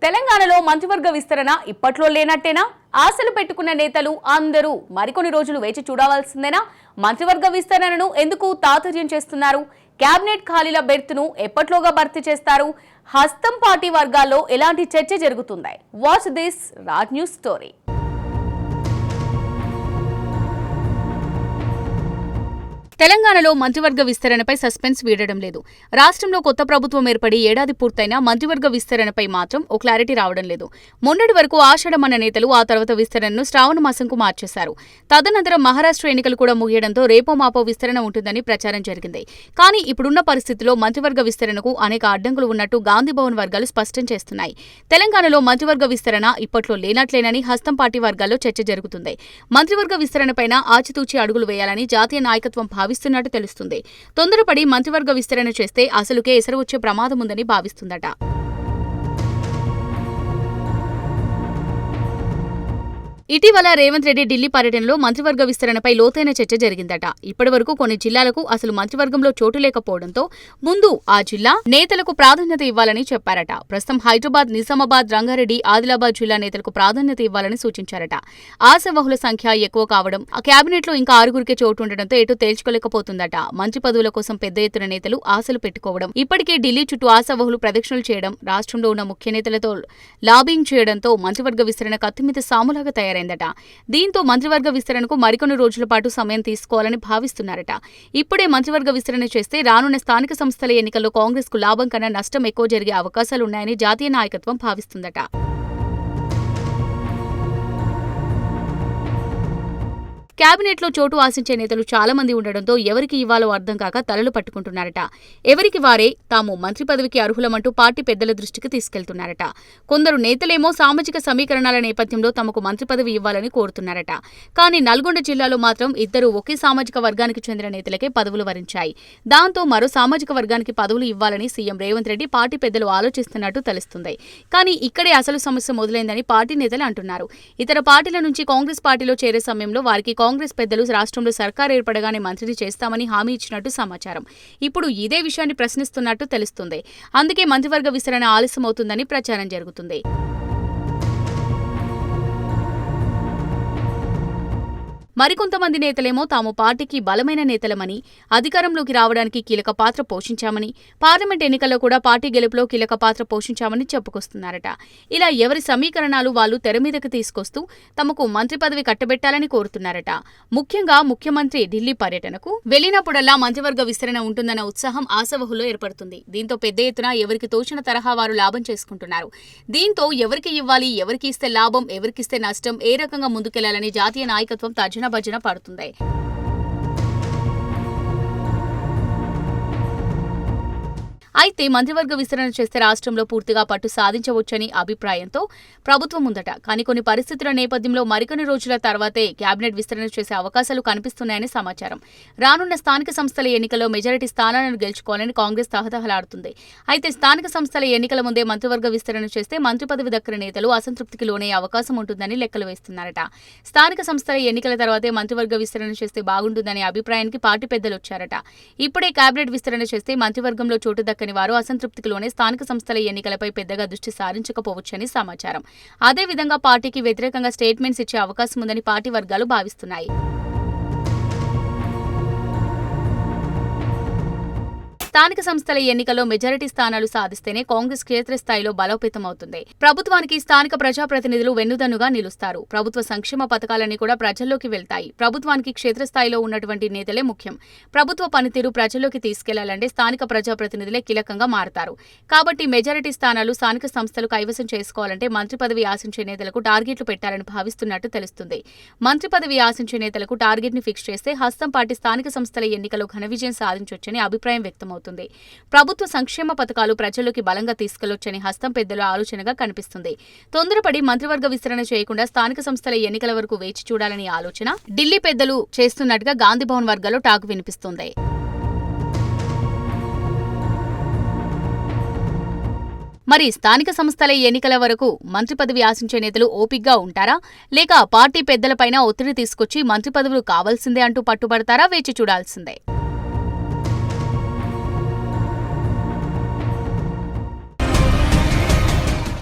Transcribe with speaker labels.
Speaker 1: తెలంగాణలో మంత్రివర్గ విస్తరణ ఇప్పట్లో లేనట్టేనా? ఆశలు పెట్టుకున్న నేతలు అందరూ మరికొన్ని రోజులు వేచి చూడవలసిందేనా? మంత్రివర్గ విస్తరణను ఎందుకు తాత్పర్యం చేస్తున్నారు? కేబినెట్ ఖాళీల బెర్త్ను ఎప్పట్లోగా భర్తీ చేస్తారు? హస్తం పార్టీ వర్గాల్లో ఎలాంటి చర్చ జరుగుతుంది? Watch this Raj news story. తెలంగాణలో మంత్రివర్గ విస్తరణపై సస్పెన్స్ వీడడం లేదు. రాష్ట్రంలో కొత్త ప్రభుత్వం ఏర్పడి ఏడాది పూర్తయినా మంత్రివర్గ విస్తరణపై మాత్రం ఓ క్లారిటీ రావడం లేదు. మొన్నటి వరకు ఆషాఢమన్న నేతలు ఆ తర్వాత విస్తరణను శ్రావణ మాసంకు మార్చేశారు. తదనంతరం మహారాష్ట్ర ఎన్నికలు కూడా ముగియడంతో రేపో మాపో విస్తరణ ఉంటుందని ప్రచారం జరిగింది. కానీ ఇప్పుడున్న పరిస్థితిలో మంత్రివర్గ విస్తరణకు అనేక అడ్డంకులు ఉన్నట్టు గాంధీభవన్ వర్గాలు స్పష్టం చేస్తున్నాయి. తెలంగాణలో మంత్రివర్గ విస్తరణ ఇప్పట్లో లేనట్లేనని హస్తం పార్టీ వర్గాల్లో చర్చ జరుగుతుంది. మంత్రివర్గ విస్తరణపైన ఆచితూచి అడుగులు వేయాలని జాతీయ నాయకత్వం భావిస్తున్నట్టు తెలుస్తుంది. తొందరపడి మంత్రివర్గ విస్తరణ చేస్తే అసలుకే ఎసరు వచ్చే ప్రమాదం ఉందని భావిస్తుందట. ఇటీవల రేవంత్ రెడ్డి ఢిల్లీ పర్యటనలో మంత్రివర్గ విస్తరణపై లోతైన చర్చ జరిగిందట. ఇప్పటివరకు కొన్ని జిల్లాలకు అసలు మంత్రివర్గంలో చోటు లేకపోవడంతో ముందు ఆ జిల్లా నేతలకు ప్రాధాన్యత ఇవ్వాలని చెప్పారట. ప్రస్తుతం హైదరాబాద్, నిజామాబాద్, రంగారెడ్డి, ఆదిలాబాద్ జిల్లా నేతలకు ప్రాధాన్యత ఇవ్వాలని సూచించారట. ఆశావహుల సంఖ్య ఎక్కువ కావడం, ఆ కేబినెట్లో ఇంకా 6గురికే చోటు ఉండడంతో ఎటు తేల్చుకోలేకపోతుందట. మంత్రి పదవుల కోసం పెద్ద ఎత్తున నేతలు ఆశలు పెట్టుకోవడం, ఇప్పటికే ఢిల్లీ చుట్టూ ఆశావహులు ప్రదక్షిణలు చేయడం, రాష్ట్రంలో ఉన్న ముఖ్య నేతలతో లాబింగ్ చేయడంతో మంత్రివర్గ విస్తరణ కత్తిమీద సాములాగా తయారైందట. దీంతో మంత్రివర్గ విస్తరణకు మరికొన్ని రోజుల పాటు సమయం తీసుకోవాలని భావిస్తున్నారట. ఇప్పుడే మంత్రివర్గ విస్తరణ చేస్తే రానున్న స్థానిక సంస్థల ఎన్నికల్లో కాంగ్రెస్ కు లాభం కన్నా నష్టం ఎక్కువ జరిగే అవకాశాలున్నాయని జాతీయ నాయకత్వం భావిస్తుందట. కేబినెట్లో చోటు ఆశించే నేతలు చాలా మంది ఉండడంతో ఎవరికి ఇవ్వాలో అర్థం కాక తలలు పట్టుకుంటున్నారట. ఎవరికి వారే తాము మంత్రి పదవికి అర్హులమంటూ పార్టీ పెద్దల దృష్టికి తీసుకెళ్తున్నారట. కొందరు నేతలేమో సామాజిక సమీకరణాల నేపథ్యంలో తమకు మంత్రి పదవి ఇవ్వాలని కోరుతున్నారట. కానీ నల్గొండ జిల్లాలో మాత్రం ఇద్దరు ఒకే సామాజిక వర్గానికి చెందిన నేతలకే పదవులు వరించాయి. దాంతో మరో సామాజిక వర్గానికి పదవులు ఇవ్వాలని సీఎం రేవంత్ రెడ్డి పార్టీ పెద్దలు ఆలోచిస్తున్నట్టు తెలుస్తుంది. కానీ ఇక్కడే అసలు సమస్య మొదలైందని పార్టీ నేతలు అంటున్నారు. ఇతర పార్టీల నుంచి కాంగ్రెస్ పార్టీలో చేరే సమయంలో వారికి కాంగ్రెస్ పెద్దలు రాష్ట్రంలో సర్కారు ఏర్పడగానే మంత్రిని చేస్తామని హామీ ఇచ్చినట్టు సమాచారం. ఇప్పుడు ఇదే విషయాన్ని ప్రశ్నిస్తున్నట్టు తెలుస్తుంది. అందుకే మంత్రివర్గ విస్తరణ ఆలస్యమవుతుందని ప్రచారం జరుగుతుంది. మరికొంతమంది నేతలేమో తాము పార్టీకి బలమైన నేతలమని, అధికారంలోకి రావడానికి కీలక పాత్ర పోషించామని, పార్లమెంట్ ఎన్నికల్లో కూడా పార్టీ గెలుపులో కీలక పాత్ర పోషించామని చెప్పుకొస్తున్నారట. ఇలా ఎవరి సమీకరణాలు వాళ్లు తెరమీదకు తీసుకొస్తూ తమకు మంత్రి పదవి కట్టబెట్టాలని కోరుతున్నారట. ముఖ్యంగా ముఖ్యమంత్రి ఢిల్లీ పర్యటనకు వెళ్లినప్పుడల్లా మంత్రివర్గ విస్తరణ ఉంటుందన్న ఉత్సాహం ఆశావహుల్లో ఏర్పడుతుంది. దీంతో పెద్ద ఎత్తున ఎవరికి తోచిన తరహా వారు లాభం చేసుకుంటున్నారు. దీంతో ఎవరికి ఇవ్వాలి, ఎవరికి ఇస్తే లాభం, ఎవరికిస్తే నష్టం, ఏ రకంగా ముందుకెళ్లాలని జాతీయ నాయకత్వం తర్జన భజన పడుతుంది. అయితే మంత్రివర్గ విస్తరణ చేస్తే రాష్ట్రంలో పూర్తిగా పట్టు సాధించవచ్చని అభిప్రాయంతో ప్రభుత్వం ఉందట. కానీ కొన్ని పరిస్థితుల నేపథ్యంలో మరికొన్ని రోజుల తర్వాతే కేబినెట్ విస్తరణ చేసే అవకాశాలు కనిపిస్తున్నాయని సమాచారం. రానున్న స్థానిక సంస్థల ఎన్నికల్లో మెజారిటీ స్థానాలను గెలుచుకోవాలని కాంగ్రెస్ తహతహలాడుతుంది. అయితే స్థానిక సంస్థల ఎన్నికల ముందే మంత్రివర్గ విస్తరణ చేస్తే మంత్రి పదవి దక్కని నేతలు అసంతృప్తికి లోనయ్యే అవకాశం ఉంటుందని లెక్కలు వేస్తున్నారట. స్థానిక సంస్థల ఎన్నికల తర్వాతే మంత్రివర్గ విస్తరణ చేస్తే బాగుంటుందనే అభిప్రాయానికి పార్టీ పెద్దలు వచ్చారట. ఇప్పుడే కేబినెట్ విస్తరణ చేస్తే మంత్రివర్గంలో చోటు దక్కని వారు అసంతృప్తిలోనే స్థానిక సంస్థల ఎన్నికలపై పెద్దగా దృష్టి సారించకపోవచ్చని సమాచారం. అదేవిధంగా పార్టీకి వ్యతిరేకంగా స్టేట్మెంట్స్ ఇచ్చే అవకాశం ఉందని పార్టీ వర్గాలు భావిస్తున్నాయి. స్థానిక సంస్థల ఎన్నికల్లో మెజారిటీ స్థానాలు సాధిస్తేనే కాంగ్రెస్ క్షేత్రస్థాయిలో బలోపేతమవుతుంది. ప్రభుత్వానికి స్థానిక ప్రజాప్రతినిధులు వెన్నుదన్నుగా నిలుస్తారు. ప్రభుత్వ సంక్షేమ పథకాలన్నీ కూడా ప్రజల్లోకి వెళ్తాయి. ప్రభుత్వానికి క్షేత్రస్థాయిలో ఉన్నటువంటి నేతలే ముఖ్యం. ప్రభుత్వ పనితీరు ప్రజల్లోకి తీసుకెళ్లాలంటే స్థానిక ప్రజాప్రతినిధులే కీలకంగా మారతారు. కాబట్టి మెజారిటీ స్థానాలు స్థానిక సంస్థలు కైవసం చేసుకోవాలంటే మంత్రి పదవి ఆశించే నేతలకు టార్గెట్లు పెట్టాలని భావిస్తున్నట్టు తెలుస్తుంది. మంత్రి పదవి ఆశించే నేతలకు టార్గెట్ ని ఫిక్స్ చేస్తే హస్తం పార్టీ స్థానిక సంస్థల ఎన్నికల్లో ఘన విజయం సాధించొచ్చని అభిప్రాయం వ్యక్తమవుతుంది. ప్రభుత్వ సంక్షేమ పథకాలు ప్రజల్లోకి బలంగా తీసుకెళ్లొచ్చని హస్తం పెద్దల ఆలోచనగా కనిపిస్తుంది. తొందరపడి మంత్రివర్గ విస్తరణ చేయకుండా స్థానిక సంస్థల ఎన్నికల వరకు వేచి చూడాలని ఆలోచన ఢిల్లీ పెద్దలు చేస్తున్నట్టుగా గాంధీభవన్ వర్గాల్లో టాక్ వినిపిస్తుంది. మరి స్థానిక సంస్థల ఎన్నికల వరకు మంత్రి పదవి ఆశించే నేతలు ఓపిగ్గా ఉంటారా, లేక పార్టీ పెద్దలపైన ఒత్తిడి తీసుకొచ్చి మంత్రి పదవులు కావాల్సిందే అంటూ పట్టుబడతారా? వేచి చూడాల్సిందే.